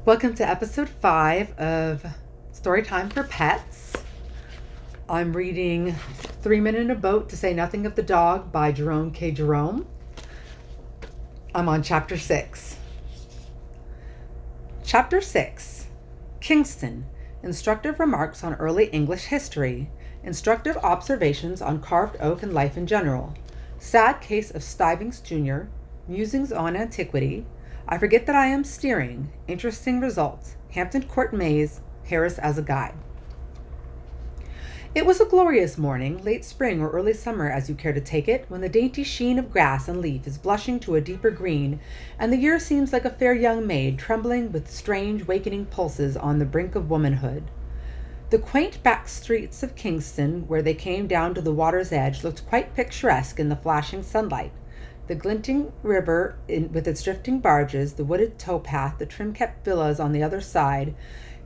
Welcome to episode 5 of Storytime for Pets. I'm reading 3 Men in a Boat to Say Nothing of the Dog by Jerome K Jerome. I'm on chapter 6. Chapter 6. Kingston. Instructive remarks on early English history. Instructive observations on carved oak and life in general. Sad case of Stuyvesant Jr. Musings on antiquity. I forget that I am steering. Interesting results. Hampton Court Maze. Harris as a guide. It was a glorious morning, late spring or early summer as you care to take it, when the dainty sheen of grass and leaf is blushing to a deeper green, and the year seems like a fair young maid trembling with strange wakening pulses on the brink of womanhood. The quaint back streets of Kingston, where they came down to the water's edge, looked quite picturesque in the flashing sunlight. The glinting river with its drifting barges, the wooded towpath, the trim-kept villas on the other side,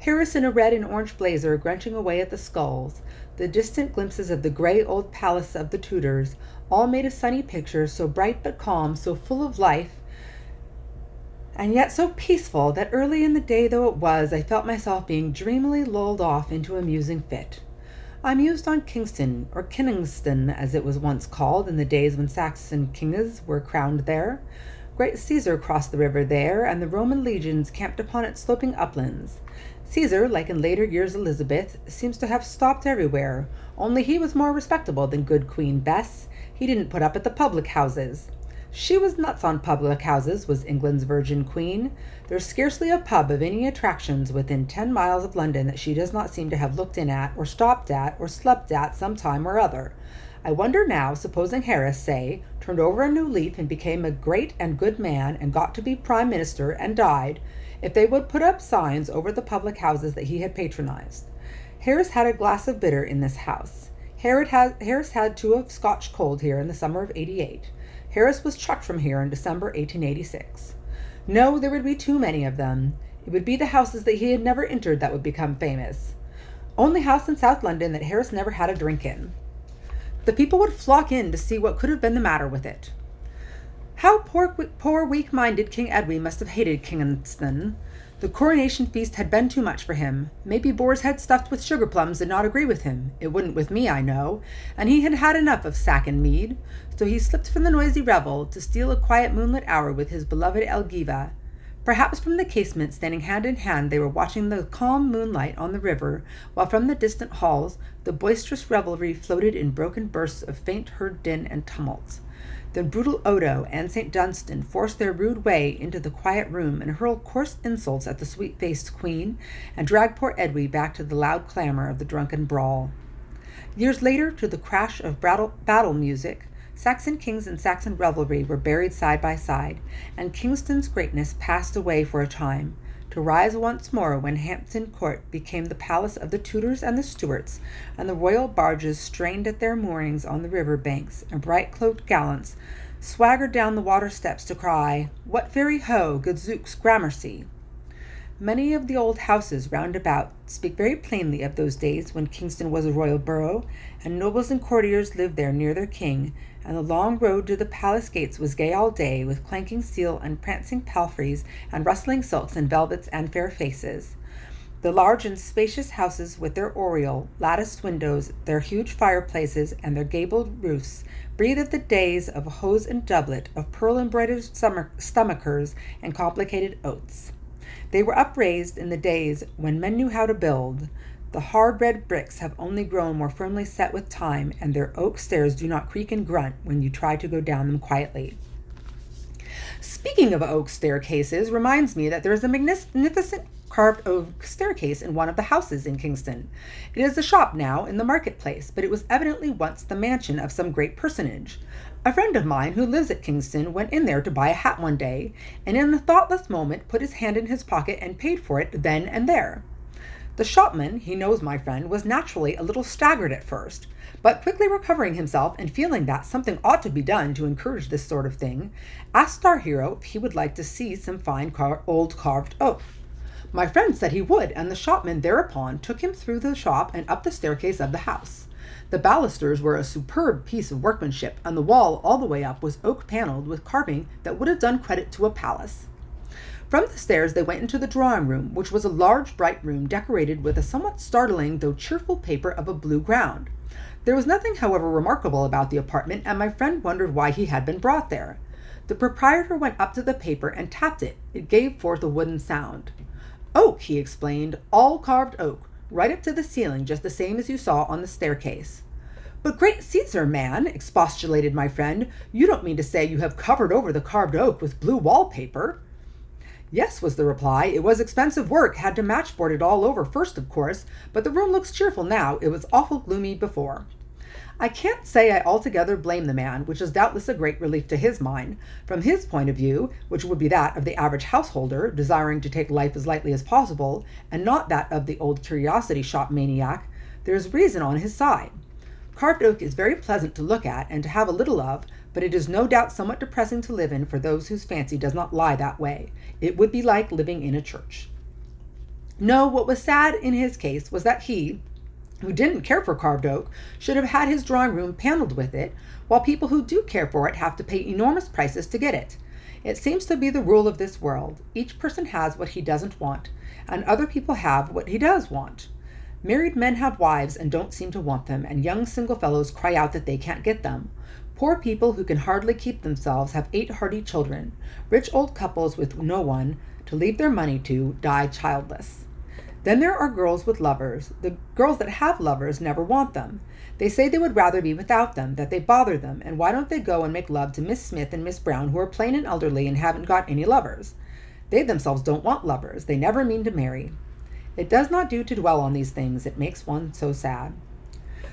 Harris in a red and orange blazer grunting away at the sculls, the distant glimpses of the gray old palace of the Tudors, all made a sunny picture, so bright but calm, so full of life, and yet so peaceful that early in the day though it was, I felt myself being dreamily lulled off into a musing fit. I mused on Kingston, or Kinningston as it was once called in the days when Saxon kings were crowned there. Great Caesar crossed the river there, and the Roman legions camped upon its sloping uplands. Caesar, like in later years Elizabeth, seems to have stopped everywhere, only he was more respectable than good Queen Bess. He didn't put up at the public houses. She was nuts on public houses, was England's virgin queen. There's scarcely a pub of any attractions within 10 miles of London that she does not seem to have looked in at, or stopped at, or slept at some time or other. I wonder now, supposing Harris, say, turned over a new leaf and became a great and good man and got to be prime minister and died, if they would put up signs over the public houses that he had patronized. Harris had a glass of bitter in this house. Harris had 2 of Scotch cold here in the summer of '88. Harris was chucked from here in December 1886. No, there would be too many of them. It would be the houses that he had never entered that would become famous. Only house in South London that Harris never had a drink in. The people would flock in to see what could have been the matter with it. How poor weak-minded King Edwy must have hated Kingston. The coronation feast had been too much for him. Maybe boar's head stuffed with sugar plums did not agree with him. It wouldn't with me, I know, and he had had enough of sack and mead. So he slipped from the noisy revel to steal a quiet moonlit hour with his beloved Elgiva. Perhaps from the casement, standing hand in hand, they were watching the calm moonlight on the river, while from the distant halls the boisterous revelry floated in broken bursts of faint-heard din and tumult. Then brutal Odo and St. Dunstan forced their rude way into the quiet room and hurled coarse insults at the sweet-faced queen, and dragged poor Edwy back to the loud clamor of the drunken brawl. Years later, to the crash of battle music, Saxon kings and Saxon revelry were buried side by side, and Kingston's greatness passed away for a time, to rise once more when Hampton Court became the palace of the Tudors and the Stuarts, and the royal barges strained at their moorings on the river banks, and bright-cloaked gallants swaggered down the water steps to cry, "What ferry ho, good Zooks, gramercy!" Many of the old houses round about speak very plainly of those days when Kingston was a royal borough, and nobles and courtiers lived there near their king, and the long road to the palace gates was gay all day, with clanking steel and prancing palfreys, and rustling silks and velvets and fair faces. The large and spacious houses with their oriel, latticed windows, their huge fireplaces, and their gabled roofs breathe of the days of hose and doublet, of pearl-embroidered stomachers and complicated oaths. They were upraised in the days when men knew how to build. The hard red bricks have only grown more firmly set with time, and their oak stairs do not creak and grunt when you try to go down them quietly. Speaking of oak staircases reminds me that there is a magnificent carved oak staircase in one of the houses in Kingston. It is a shop now in the marketplace, but it was evidently once the mansion of some great personage. A friend of mine who lives at Kingston went in there to buy a hat one day, and in a thoughtless moment put his hand in his pocket and paid for it then and there. The shopman, he knows my friend, was naturally a little staggered at first, but quickly recovering himself and feeling that something ought to be done to encourage this sort of thing, asked our hero if he would like to see some fine old carved oak. My friend said he would, and the shopman thereupon took him through the shop and up the staircase of the house. The balusters were a superb piece of workmanship, and the wall all the way up was oak paneled with carving that would have done credit to a palace. From the stairs they went into the drawing room, which was a large, bright room decorated with a somewhat startling though cheerful paper of a blue ground. There was nothing, however, remarkable about the apartment, and my friend wondered why he had been brought there. The proprietor went up to the paper and tapped it. It gave forth a wooden sound. "Oak," he explained, "all carved oak, right up to the ceiling, just the same as you saw on the staircase." "But great Caesar, man," expostulated my friend, "you don't mean to say you have covered over the carved oak with blue wallpaper?" "Yes," was the reply. "It was expensive work, had to matchboard it all over first, of course, but the room looks cheerful now. It was awful gloomy before." I can't say I altogether blame the man, which is doubtless a great relief to his mind. From his point of view, which would be that of the average householder, desiring to take life as lightly as possible, and not that of the old curiosity shop maniac, there is reason on his side. Carved oak is very pleasant to look at and to have a little of, but it is no doubt somewhat depressing to live in for those whose fancy does not lie that way. It would be like living in a church. No, what was sad in his case was that he, who didn't care for carved oak, should have had his drawing room paneled with it, while people who do care for it have to pay enormous prices to get it. It seems to be the rule of this world. Each person has what he doesn't want, and other people have what he does want. Married men have wives and don't seem to want them, and young single fellows cry out that they can't get them. Poor people who can hardly keep themselves have 8 hearty children. Rich old couples with no one to leave their money to die childless. Then there are girls with lovers. The girls that have lovers never want them. They say they would rather be without them, that they bother them, and why don't they go and make love to Miss Smith and Miss Brown, who are plain and elderly and haven't got any lovers? They themselves don't want lovers. They never mean to marry. It does not do to dwell on these things. It makes one so sad.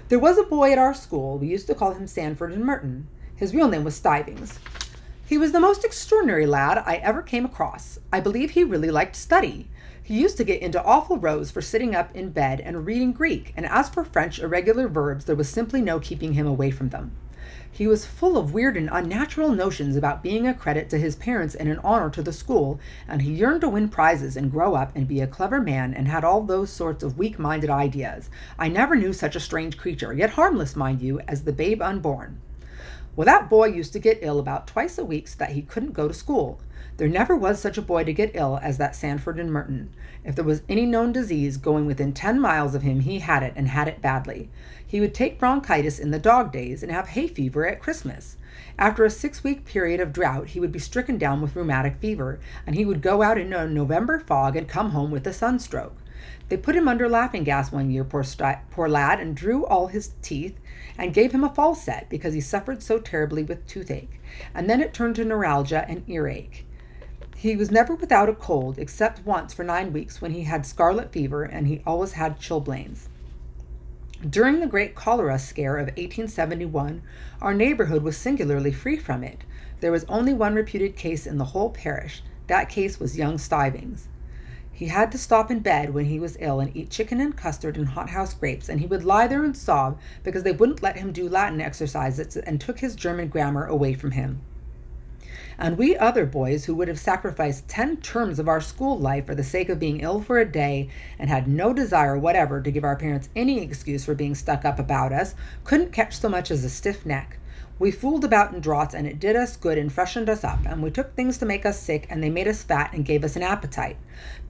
There was a boy at our school. We used to call him Sanford and Merton. His real name was Stivings. He was the most extraordinary lad I ever came across. I believe he really liked study. He used to get into awful rows for sitting up in bed and reading Greek, and as for French irregular verbs, there was simply no keeping him away from them. He was full of weird and unnatural notions about being a credit to his parents and an honor to the school, and he yearned to win prizes and grow up and be a clever man, and had all those sorts of weak-minded ideas. I never knew such a strange creature, yet harmless, mind you, as the babe unborn. Well, that boy used to get ill about twice a week so that he couldn't go to school. There never was such a boy to get ill as that Sanford and Merton. If there was any known disease going within 10 miles of him, he had it, and had it badly. He would take bronchitis in the dog days and have hay fever at Christmas. After a 6-week period of drought, he would be stricken down with rheumatic fever, and he would go out in a November fog and come home with a sunstroke. They put him under laughing gas one year, poor lad, and drew all his teeth, and gave him a false set because he suffered so terribly with toothache, and then it turned to neuralgia and earache. He was never without a cold, except once for 9 weeks when he had scarlet fever, and he always had chilblains. During the great cholera scare of 1871, our neighborhood was singularly free from it. There was only one reputed case in the whole parish. That case was young Stivings. He had to stop in bed when he was ill and eat chicken and custard and hothouse grapes, and he would lie there and sob because they wouldn't let him do Latin exercises and took his German grammar away from him. And we other boys, who would have sacrificed 10 terms of our school life for the sake of being ill for a day and had no desire whatever to give our parents any excuse for being stuck up about us, couldn't catch so much as a stiff neck. We fooled about in draughts, and it did us good and freshened us up, and we took things to make us sick, and they made us fat and gave us an appetite.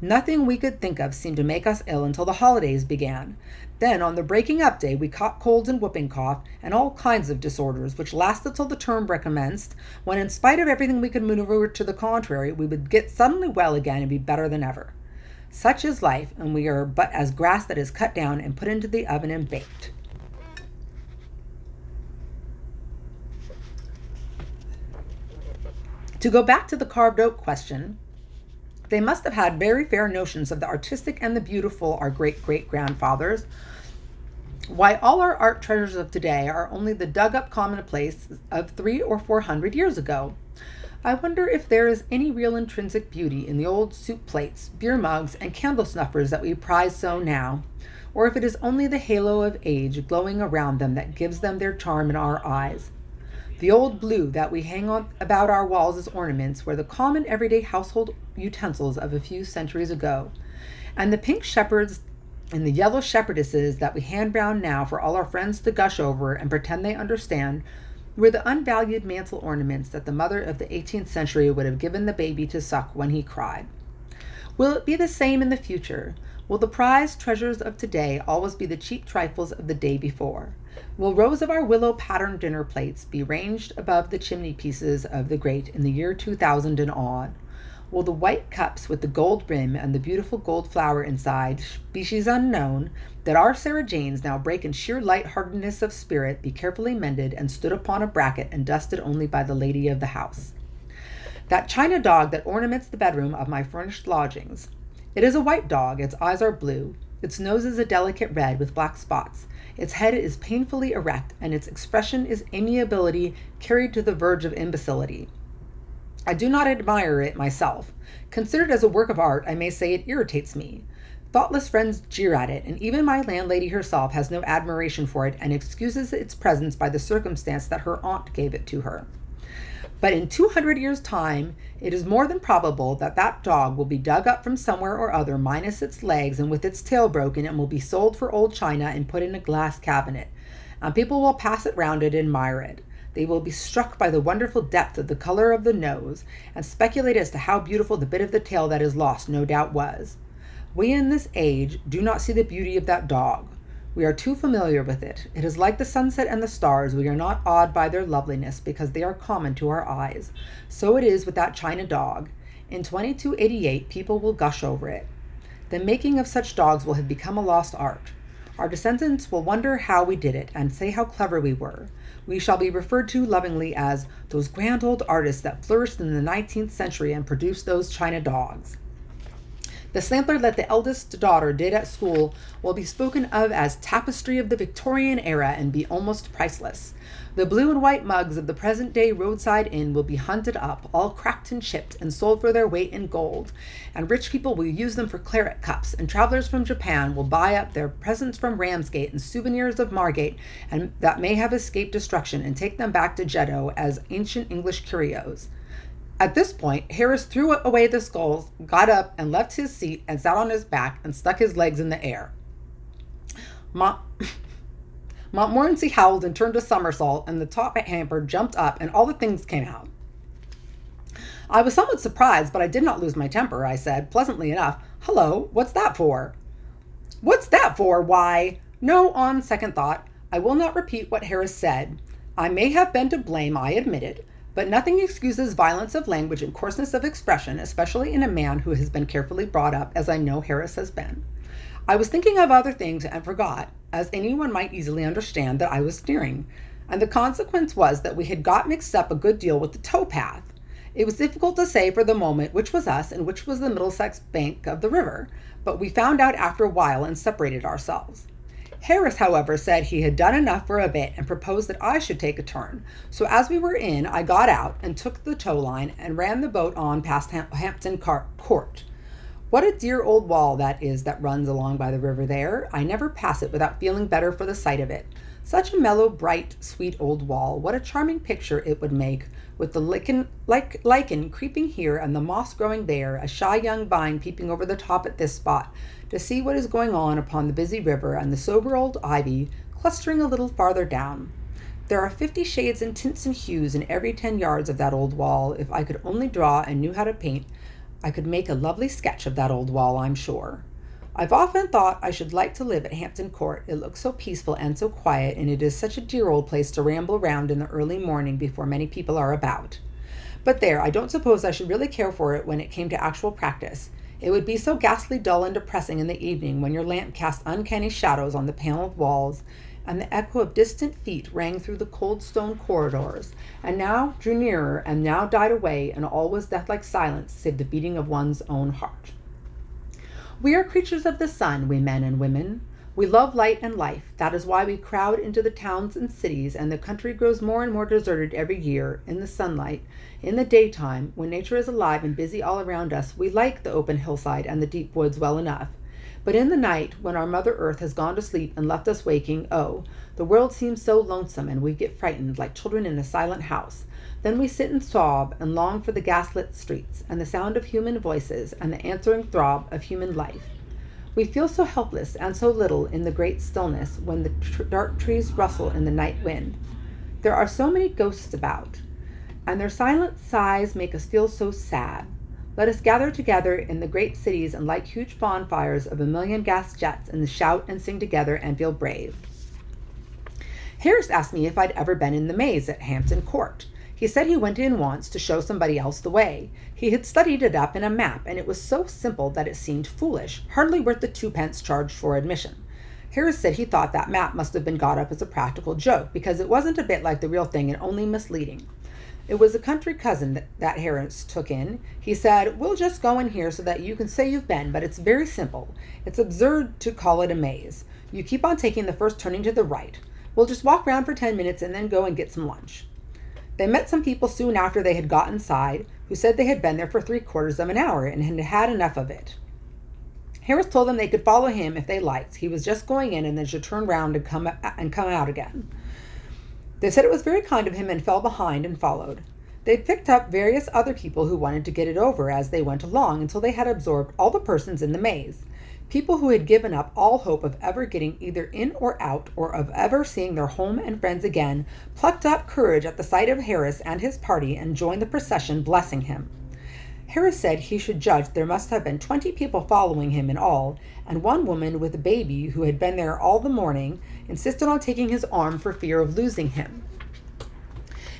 Nothing we could think of seemed to make us ill until the holidays began. Then, on the breaking up day, we caught colds and whooping cough, and all kinds of disorders, which lasted till the term recommenced, when in spite of everything we could maneuver to the contrary, we would get suddenly well again and be better than ever. Such is life, and we are but as grass that is cut down and put into the oven and baked. To go back to the carved oak question, they must have had very fair notions of the artistic and the beautiful, our great-great-grandfathers. Why, all our art treasures of today are only the dug-up commonplace of 300 or 400 years ago. I wonder if there is any real intrinsic beauty in the old soup plates, beer mugs, and candle snuffers that we prize so now, or if it is only the halo of age glowing around them that gives them their charm in our eyes. The old blue that we hang on about our walls as ornaments were the common everyday household utensils of a few centuries ago, and the pink shepherds and the yellow shepherdesses that we hand round now for all our friends to gush over and pretend they understand were the unvalued mantle ornaments that the mother of the 18th century would have given the baby to suck when he cried. Will it be the same in the future? Will the prized treasures of today always be the cheap trifles of the day before? Will rows of our willow-patterned dinner plates be ranged above the chimney pieces of the grate in the year 2000 and odd? Will the white cups with the gold rim and the beautiful gold flower inside, species unknown, that our Sarah Janes now break in sheer light-heartedness of spirit, be carefully mended and stood upon a bracket and dusted only by the lady of the house? That china dog that ornaments the bedroom of my furnished lodgings. It is a white dog, its eyes are blue, its nose is a delicate red with black spots, its head is painfully erect, and its expression is amiability carried to the verge of imbecility. I do not admire it myself. Considered as a work of art, I may say it irritates me. Thoughtless friends jeer at it, and even my landlady herself has no admiration for it and excuses its presence by the circumstance that her aunt gave it to her. But in 200 years' time, it is more than probable that that dog will be dug up from somewhere or other, minus its legs and with its tail broken, and will be sold for old china and put in a glass cabinet. And people will pass it round and admire it. They will be struck by the wonderful depth of the color of the nose, and speculate as to how beautiful the bit of the tail that is lost no doubt was. We in this age do not see the beauty of that dog. We are too familiar with it. It is like the sunset and the stars. We are not awed by their loveliness because they are common to our eyes. So it is with that china dog. In 2288, people will gush over it. The making of such dogs will have become a lost art. Our descendants will wonder how we did it and say how clever we were. We shall be referred to lovingly as those grand old artists that flourished in the 19th century and produced those china dogs. The sampler that the eldest daughter did at school will be spoken of as tapestry of the Victorian era and be almost priceless. The blue and white mugs of the present-day roadside inn will be hunted up, all cracked and chipped, and sold for their weight in gold, and rich people will use them for claret cups, and travelers from Japan will buy up their presents from Ramsgate and souvenirs of Margate and that may have escaped destruction and take them back to Jeddo as ancient English curios. At this point, Harris threw away the skulls, got up and left his seat and sat on his back and stuck his legs in the air. Montmorency howled and turned a somersault, and the top hamper jumped up and all the things came out. I was somewhat surprised, but I did not lose my temper. I said, pleasantly enough, "Hello, what's that for?" "What's that for? Why—" No, on second thought, I will not repeat what Harris said. I may have been to blame, I admit it, but nothing excuses violence of language and coarseness of expression, especially in a man who has been carefully brought up, as I know Harris has been. I was thinking of other things and forgot, as anyone might easily understand, that I was steering, and the consequence was that we had got mixed up a good deal with the towpath. It was difficult to say for the moment which was us and which was the Middlesex bank of the river, but we found out after a while and separated ourselves. Harris, however, said he had done enough for a bit and proposed that I should take a turn. So as we were in, I got out and took the tow line and ran the boat on past Hampton Court. What a dear old wall that is that runs along by the river there. I never pass it without feeling better for the sight of it. Such a mellow, bright, sweet old wall. What a charming picture it would make, with the lichen creeping here and the moss growing there, a shy young vine peeping over the top at this spot, to see what is going on upon the busy river, and the sober old ivy clustering a little farther down. There are 50 shades and tints and hues in every 10 yards of that old wall. If I could only draw and knew how to paint, I could make a lovely sketch of that old wall, I'm sure. I've often thought I should like to live at Hampton Court. It looks so peaceful and so quiet, and it is such a dear old place to ramble round in the early morning before many people are about. But there, I don't suppose I should really care for it when it came to actual practice. It would be so ghastly dull and depressing in the evening when your lamp cast uncanny shadows on the paneled walls, and the echo of distant feet rang through the cold stone corridors, and now drew nearer and now died away, and all was deathlike silence save the beating of one's own heart. We are creatures of the sun, we men and women. We love light and life. That is why we crowd into the towns and cities, and the country grows more and more deserted every year. In the sunlight, in the daytime, when nature is alive and busy all around us, we like the open hillside and the deep woods well enough. But in the night, when our Mother Earth has gone to sleep and left us waking, oh, the world seems so lonesome, and we get frightened like children in a silent house. Then we sit and sob and long for the gaslit streets and the sound of human voices and the answering throb of human life. We feel so helpless and so little in the great stillness when the dark trees rustle in the night wind. There are so many ghosts about, and their silent sighs make us feel so sad. Let us gather together in the great cities and light huge bonfires of a million gas jets and shout and sing together and feel brave. Harris asked me if I'd ever been in the maze at Hampton Court. He said he went in once to show somebody else the way. He had studied it up in a map, and it was so simple that it seemed foolish, hardly worth the 2 pence charged for admission. Harris said he thought that map must have been got up as a practical joke, because it wasn't a bit like the real thing and only misleading. It was a country cousin that Harris took in. He said, "We'll just go in here so that you can say you've been, but it's very simple. It's absurd to call it a maze. You keep on taking the first turning to the right. We'll just walk around for 10 minutes and then go and get some lunch." They met some people soon after they had got inside who said they had been there for 3/4 of an hour and had had enough of it. Harris told them they could follow him if they liked. He was just going in and then should turn round and come out again. They said it was very kind of him and fell behind and followed. They picked up various other people who wanted to get it over as they went along until they had absorbed all the persons in the maze. People who had given up all hope of ever getting either in or out or of ever seeing their home and friends again plucked up courage at the sight of Harris and his party and joined the procession, blessing him. Harris said he should judge there must have been 20 people following him in all, and one woman with a baby who had been there all the morning insisted on taking his arm for fear of losing him.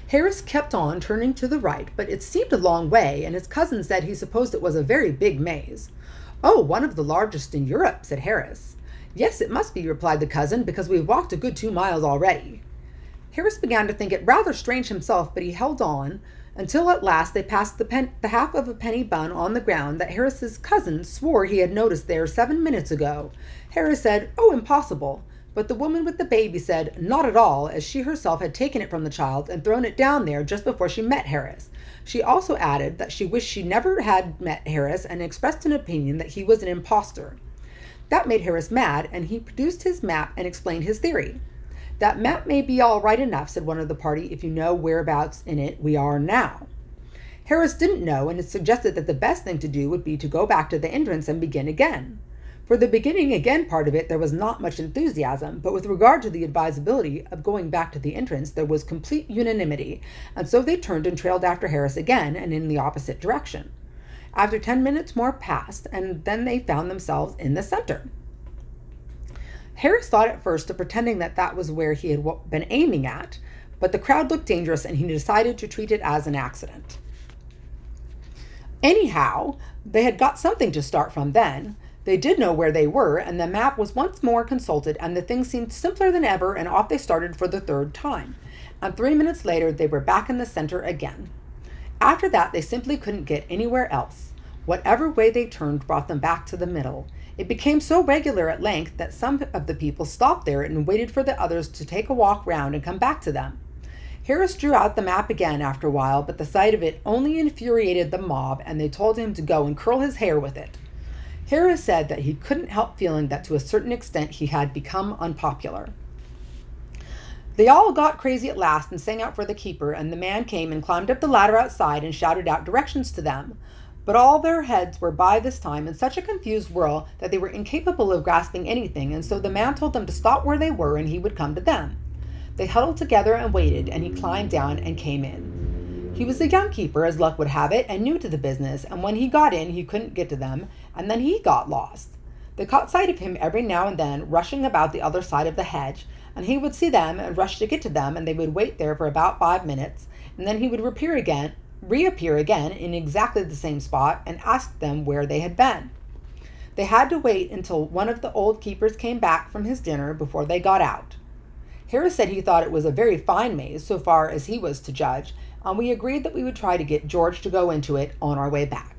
Harris kept on turning to the right, but it seemed a long way, and his cousin said he supposed it was a very big maze. "Oh, one of the largest in Europe," said Harris. "Yes, it must be," replied the cousin, "because we've walked a good 2 miles already." Harris began to think it rather strange himself, but he held on until at last they passed the half of a penny bun on the ground that Harris's cousin swore he had noticed there 7 minutes ago. Harris said, "Oh, impossible." But the woman with the baby said, "Not at all," as she herself had taken it from the child and thrown it down there just before she met Harris. She also added that she wished she never had met Harris and expressed an opinion that he was an impostor. That made Harris mad, and he produced his map and explained his theory. "That map may be all right enough," said one of the party, "if you know whereabouts in it we are now." Harris didn't know, and it suggested that the best thing to do would be to go back to the entrance and begin again. For the beginning again part of it, there was not much enthusiasm, but with regard to the advisability of going back to the entrance, there was complete unanimity, and so they turned and trailed after Harris again and in the opposite direction. After 10 minutes more passed, and then they found themselves in the center. Harris thought at first of pretending that that was where he had been aiming at, but the crowd looked dangerous and he decided to treat it as an accident. Anyhow, they had got something to start from then. They did know where they were, and the map was once more consulted, and the thing seemed simpler than ever, and off they started for the 3rd time. And 3 minutes later, they were back in the center again. After that, they simply couldn't get anywhere else. Whatever way they turned brought them back to the middle. It became so regular at length that some of the people stopped there and waited for the others to take a walk round and come back to them. Harris drew out the map again after a while, but the sight of it only infuriated the mob, and they told him to go and curl his hair with it. Harris said that he couldn't help feeling that to a certain extent he had become unpopular. They all got crazy at last and sang out for the keeper, and the man came and climbed up the ladder outside and shouted out directions to them. But all their heads were by this time in such a confused whirl that they were incapable of grasping anything, and so the man told them to stop where they were and he would come to them. They huddled together and waited, and he climbed down and came in. He was a young keeper, as luck would have it, and new to the business, and when he got in he couldn't get to them, and then he got lost. They caught sight of him every now and then rushing about the other side of the hedge, and he would see them and rush to get to them, and they would wait there for about 5 minutes, and then he would reappear again in exactly the same spot and ask them where they had been. They had to wait until one of the old keepers came back from his dinner before they got out. Harris said he thought it was a very fine maze so far as he was to judge, and we agreed that we would try to get George to go into it on our way back.